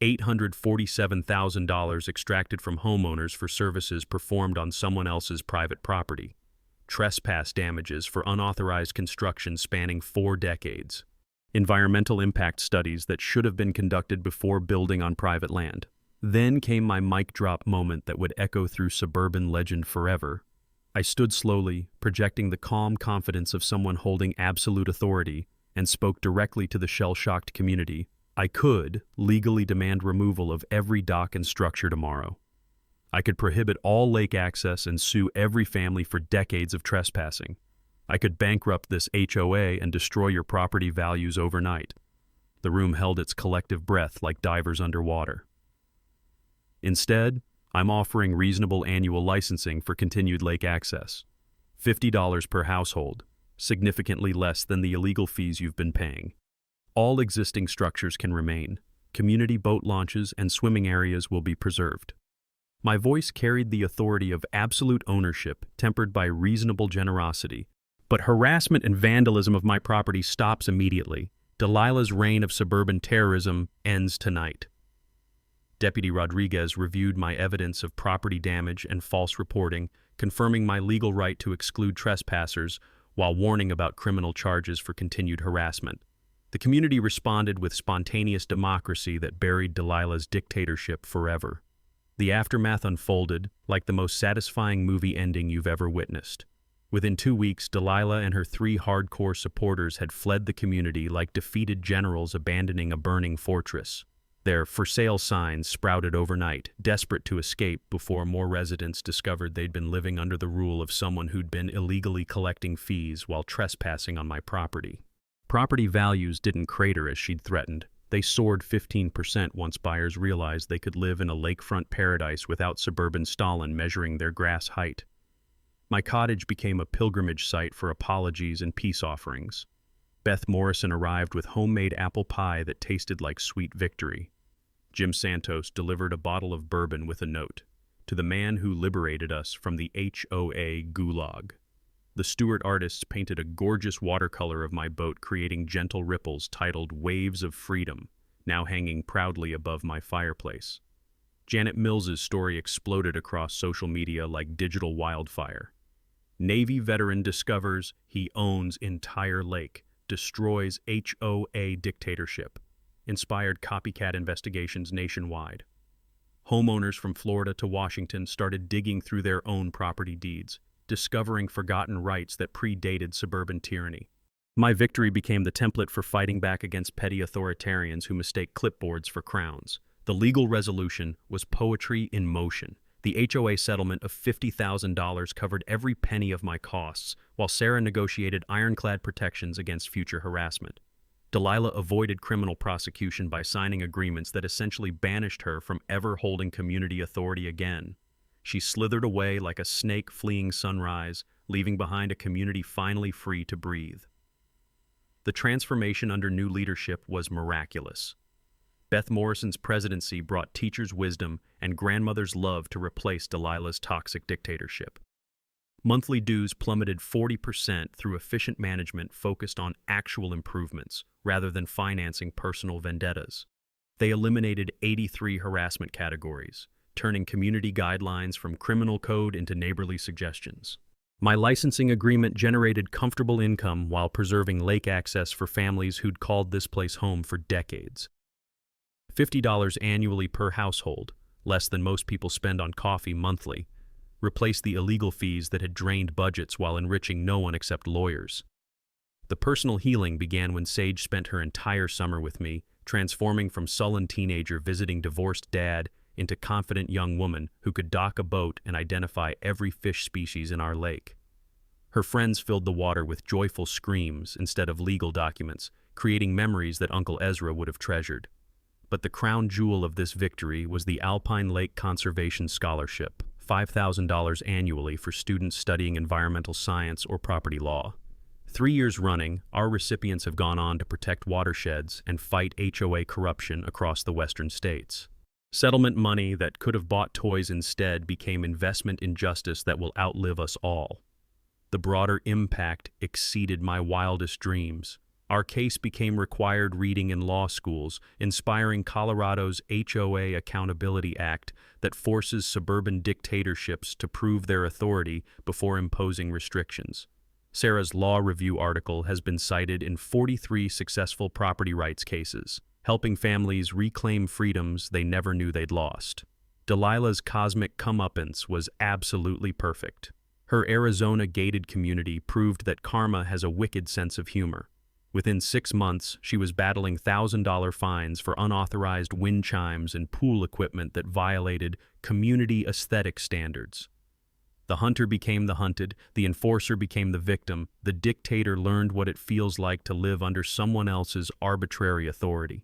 S1: $847,000 extracted from homeowners for services performed on someone else's private property. Trespass damages for unauthorized construction spanning 4 decades. Environmental impact studies that should have been conducted before building on private land. Then came my mic drop moment that would echo through suburban legend forever. I stood slowly, projecting the calm confidence of someone holding absolute authority, and spoke directly to the shell-shocked community. I could legally demand removal of every dock and structure tomorrow. I could prohibit all lake access and sue every family for decades of trespassing. I could bankrupt this HOA and destroy your property values overnight. The room held its collective breath like divers underwater. Instead, I'm offering reasonable annual licensing for continued lake access. $50 per household, significantly less than the illegal fees you've been paying. All existing structures can remain. Community boat launches and swimming areas will be preserved. My voice carried the authority of absolute ownership, tempered by reasonable generosity. But harassment and vandalism of my property stops immediately. Delilah's reign of suburban terrorism ends tonight. Deputy Rodriguez reviewed my evidence of property damage and false reporting, confirming my legal right to exclude trespassers while warning about criminal charges for continued harassment. The community responded with spontaneous democracy that buried Delilah's dictatorship forever. The aftermath unfolded like the most satisfying movie ending you've ever witnessed. Within 2 weeks, Delilah and her 3 hardcore supporters had fled the community like defeated generals abandoning a burning fortress. Their for sale signs sprouted overnight, desperate to escape before more residents discovered they'd been living under the rule of someone who'd been illegally collecting fees while trespassing on my property. Property values didn't crater as she'd threatened. They soared 15% once buyers realized they could live in a lakefront paradise without suburban Stalin measuring their grass height. My cottage became a pilgrimage site for apologies and peace offerings. Beth Morrison arrived with homemade apple pie that tasted like sweet victory. Jim Santos delivered a bottle of bourbon with a note, "To the man who liberated us from the HOA gulag." The Stuart artists painted a gorgeous watercolor of my boat, creating gentle ripples titled "Waves of Freedom," now hanging proudly above my fireplace. Janet Mills's story exploded across social media like digital wildfire. Navy veteran discovers he owns entire lake, destroys HOA dictatorship, inspired copycat investigations nationwide. Homeowners from Florida to Washington started digging through their own property deeds, discovering forgotten rights that predated suburban tyranny. My victory became the template for fighting back against petty authoritarians who mistake clipboards for crowns. The legal resolution was poetry in motion. The HOA settlement of $50,000 covered every penny of my costs, while Sarah negotiated ironclad protections against future harassment. Delilah avoided criminal prosecution by signing agreements that essentially banished her from ever holding community authority again. She slithered away like a snake fleeing sunrise, leaving behind a community finally free to breathe. The transformation under new leadership was miraculous. Beth Morrison's presidency brought teachers' wisdom and grandmothers' love to replace Delilah's toxic dictatorship. Monthly dues plummeted 40% through efficient management focused on actual improvements rather than financing personal vendettas. They eliminated 83 harassment categories, turning community guidelines from criminal code into neighborly suggestions. My licensing agreement generated comfortable income while preserving lake access for families who'd called this place home for decades. $50 annually per household, less than most people spend on coffee monthly, replaced the illegal fees that had drained budgets while enriching no one except lawyers. The personal healing began when Sage spent her entire summer with me, transforming from sullen teenager visiting divorced dad into confident young woman who could dock a boat and identify every fish species in our lake. Her friends filled the water with joyful screams instead of legal documents, creating memories that Uncle Ezra would have treasured. But the crown jewel of this victory was the Alpine Lake Conservation Scholarship, $5,000 annually for students studying environmental science or property law. 3 years running, our recipients have gone on to protect watersheds and fight HOA corruption across the western states. Settlement money that could have bought toys instead became investment in justice that will outlive us all. The broader impact exceeded my wildest dreams. Our case became required reading in law schools, inspiring Colorado's HOA Accountability Act that forces suburban dictatorships to prove their authority before imposing restrictions. Sarah's law review article has been cited in 43 successful property rights cases, helping families reclaim freedoms they never knew they'd lost. Delilah's cosmic comeuppance was absolutely perfect. Her Arizona gated community proved that karma has a wicked sense of humor. Within 6 months, she was battling $1,000 fines for unauthorized wind chimes and pool equipment that violated community aesthetic standards. The hunter became the hunted, the enforcer became the victim, the dictator learned what it feels like to live under someone else's arbitrary authority.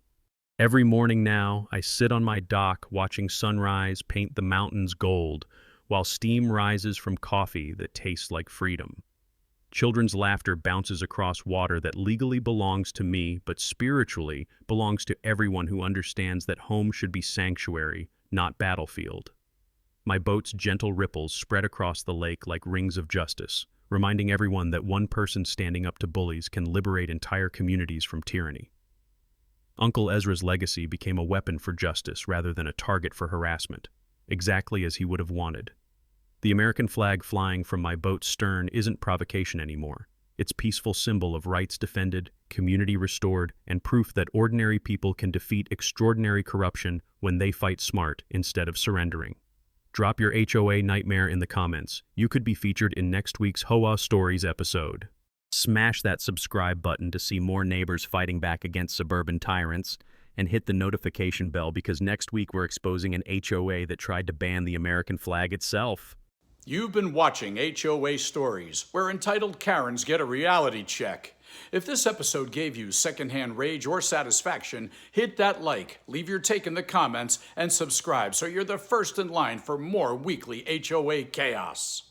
S1: Every morning now, I sit on my dock watching sunrise paint the mountains gold, while steam rises from coffee that tastes like freedom. Children's laughter bounces across water that legally belongs to me, but spiritually belongs to everyone who understands that home should be sanctuary, not battlefield. My boat's gentle ripples spread across the lake like rings of justice, reminding everyone that one person standing up to bullies can liberate entire communities from tyranny. Uncle Ezra's legacy became a weapon for justice rather than a target for harassment, exactly as he would have wanted. The American flag flying from my boat's stern isn't provocation anymore. It's peaceful symbol of rights defended, community restored, and proof that ordinary people can defeat extraordinary corruption when they fight smart instead of surrendering. Drop your HOA nightmare in the comments. You could be featured in next week's HOA Stories episode. Smash that subscribe button to see more neighbors fighting back against suburban tyrants, and hit the notification bell because next week we're exposing an HOA that tried to ban the American flag itself.
S2: You've been watching HOA Stories, where entitled Karens get a reality check. If this episode gave you secondhand rage or satisfaction, hit that like, leave your take in the comments, and subscribe so you're the first in line for more weekly HOA chaos.